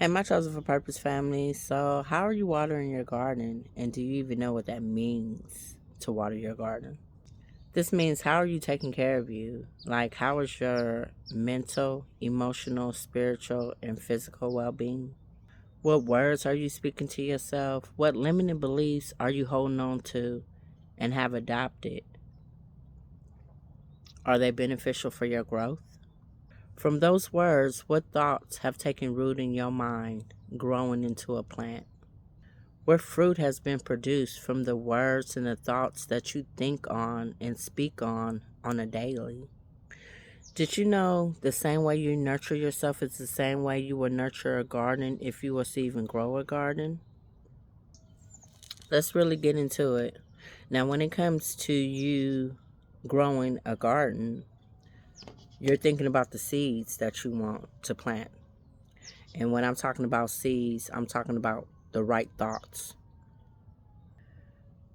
Hey, my Chosen for Purpose family. So, how are you watering your garden? And do you even know what that means to water your garden? This means how are you taking care of you? Like, how is your mental, emotional, spiritual, and physical well being? What words are you speaking to yourself? What limiting beliefs are you holding on to and have adopted? Are they beneficial for your growth? From those words, what thoughts have taken root in your mind, growing into a plant? What fruit has been produced from the words and the thoughts that you think on and speak on a daily? Did you know the same way you nurture yourself is the same way you would nurture a garden if you was to even grow a garden? Let's really get into it. Now, when it comes to you growing a garden, you're thinking about the seeds that you want to plant. And when I'm talking about seeds, I'm talking about the right thoughts.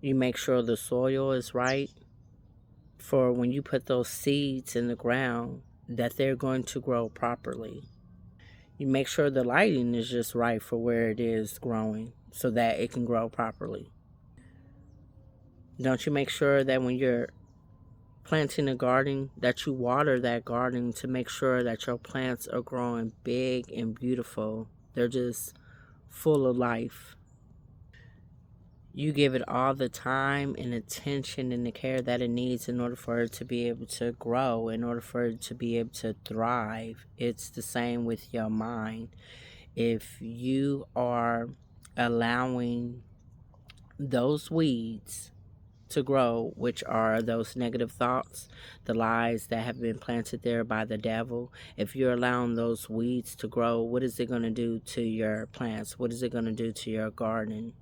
You make sure the soil is right for when you put those seeds in the ground that they're going to grow properly. You make sure the lighting is just right for where it is growing so that it can grow properly. Don't you make sure that when you're planting a garden that you water that garden to make sure that your plants are growing big and beautiful. They're just full of life. You give it all the time and attention and the care that it needs in order for it to be able to grow, in order for it to be able to thrive. It's the same with your mind. If you are allowing those weeds to grow, which are those negative thoughts, the lies that have been planted there by the devil, if you're allowing those weeds to grow, what is it going to do to your plants? What is it going to do to your garden?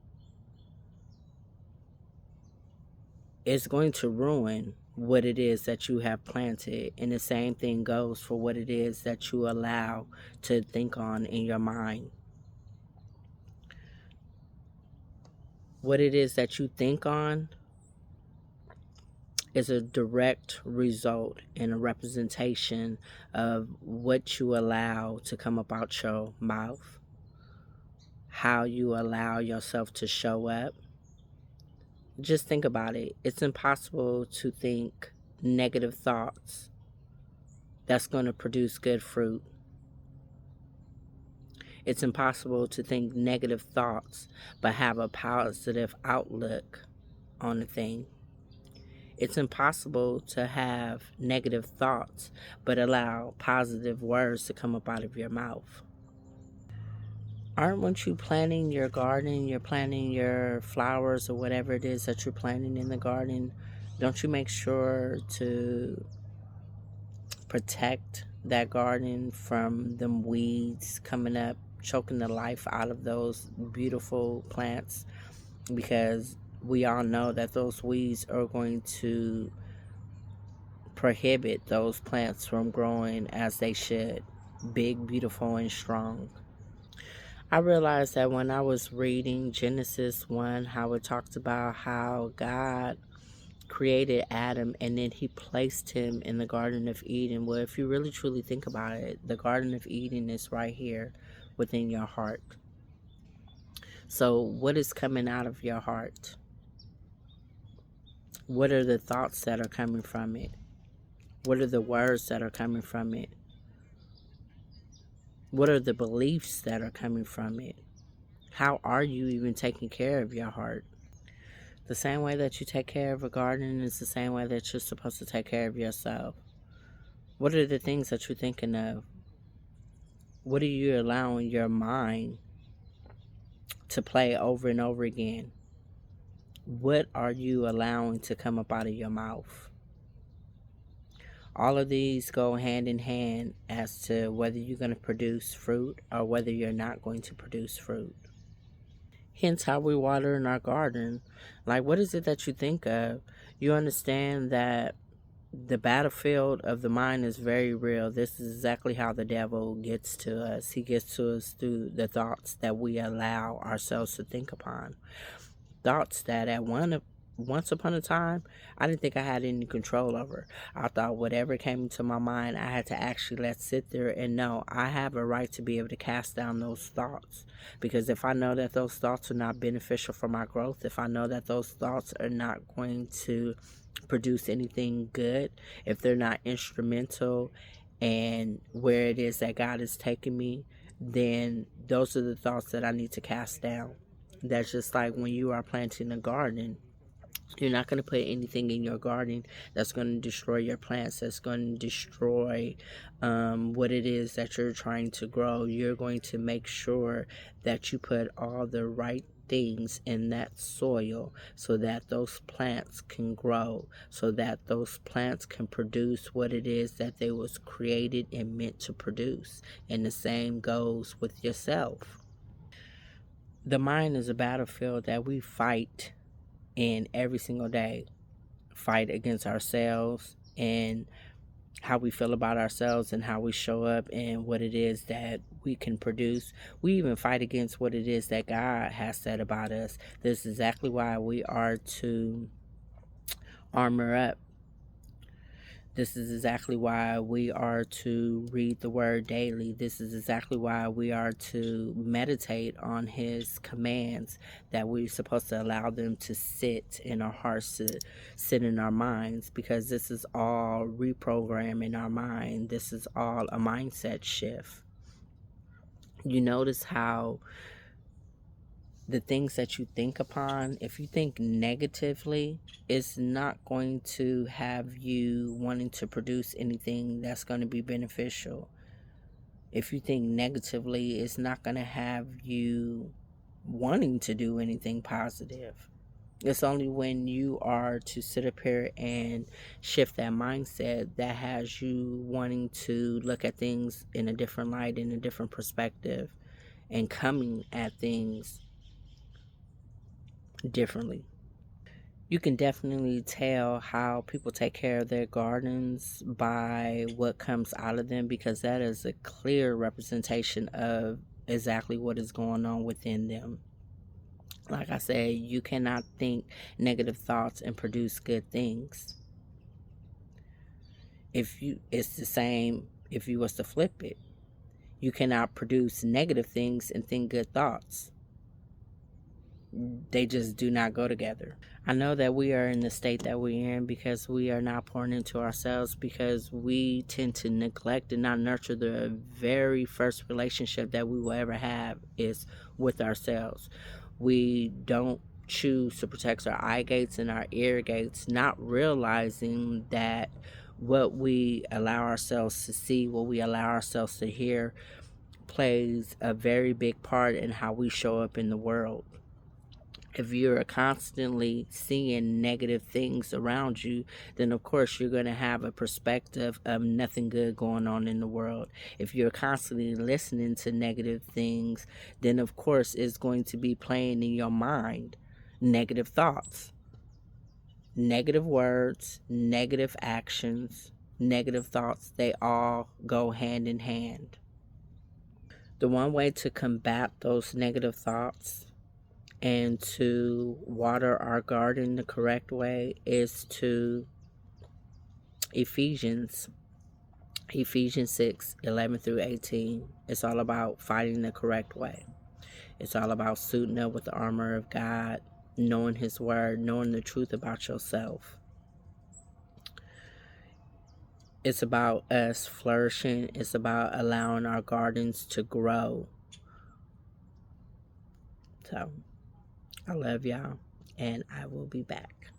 It's going to ruin what it is that you have planted. And the same thing goes for what it is that you allow to think on in your mind. What it is that you think on is a direct result and a representation of what you allow to come up out your mouth, how you allow yourself to show up. Just think about it. It's impossible to think negative thoughts that's going to produce good fruit. It's impossible to think negative thoughts but have a positive outlook on a thing. It's impossible to have negative thoughts but allow positive words to come up out of your mouth. Aren't you planting your garden, you're planting your flowers or whatever it is that you're planting in the garden, don't you make sure to protect that garden from them weeds coming up, choking the life out of those beautiful plants? Because we all know that those weeds are going to prohibit those plants from growing as they should, big, beautiful, and strong. I realized that when I was reading Genesis 1, how it talks about how God created Adam and then he placed him in the Garden of Eden. Well, if you really truly think about it, the Garden of Eden is right here within your heart. So, what is coming out of your heart? What are the thoughts that are coming from it? What are the words that are coming from it? What are the beliefs that are coming from it? How are you even taking care of your heart? The same way that you take care of a garden is the same way that you're supposed to take care of yourself. What are the things that you're thinking of? What are you allowing your mind to play over and over again? What are you allowing to come up out of your mouth? All of these go hand in hand as to whether you're going to produce fruit or whether you're not going to produce fruit. Hence how we water in our garden. Like, what is it that you think of? You understand that the battlefield of the mind is very real. This is exactly how the devil gets to us. He gets to us through the thoughts that we allow ourselves to think upon. Thoughts that at one once upon a time, I didn't think I had any control over. I thought whatever came into my mind, I had to actually let sit there and know I have a right to be able to cast down those thoughts. Because if I know that those thoughts are not beneficial for my growth, if I know that those thoughts are not going to produce anything good, if they're not instrumental and where it is that God is taking me, then those are the thoughts that I need to cast down. That's just like when you are planting a garden. You're not going to put anything in your garden that's going to destroy your plants, that's going to destroy what it is that you're trying to grow. You're going to make sure that you put all the right things in that soil so that those plants can grow, so that those plants can produce what it is that they was created and meant to produce. And the same goes with yourself. The mind is a battlefield that we fight in every single day. Fight against ourselves and how we feel about ourselves and how we show up and what it is that we can produce. We even fight against what it is that God has said about us. This is exactly why we are to armor up. This is exactly why we are to read the word daily. This is exactly why we are to meditate on his commands, that we're supposed to allow them to sit in our hearts, to sit in our minds, because this is all reprogramming our mind. This is all a mindset shift. You notice how the things that you think upon, if you think negatively, it's not going to have you wanting to produce anything that's going to be beneficial. If you think negatively, it's not going to have you wanting to do anything positive. It's only when you are to sit up here and shift that mindset that has you wanting to look at things in a different light, in a different perspective, and coming at things differently. You can definitely tell how people take care of their gardens by what comes out of them, because that is a clear representation of exactly what is going on within them. Like I said, you cannot think negative thoughts and produce good things. It's the same if you was to flip it. You cannot produce negative things and think good thoughts. They just do not go together. I know that we are in the state that we're in because we are not pouring into ourselves, because we tend to neglect and not nurture the very first relationship that we will ever have is with ourselves. We don't choose to protect our eye gates and our ear gates, not realizing that what we allow ourselves to see, what we allow ourselves to hear, plays a very big part in how we show up in the world. If you're constantly seeing negative things around you, then of course you're going to have a perspective of nothing good going on in the world. If you're constantly listening to negative things, then of course it's going to be playing in your mind negative thoughts, negative words, negative actions, negative thoughts. They all go hand in hand. The one way to combat those negative thoughts and to water our garden the correct way is to Ephesians 6:11 through 18. It's all about fighting the correct way. It's all about suiting up with the armor of God, knowing his word, knowing the truth about yourself. It's about us flourishing. It's about allowing our gardens to grow. So I love y'all, and I will be back.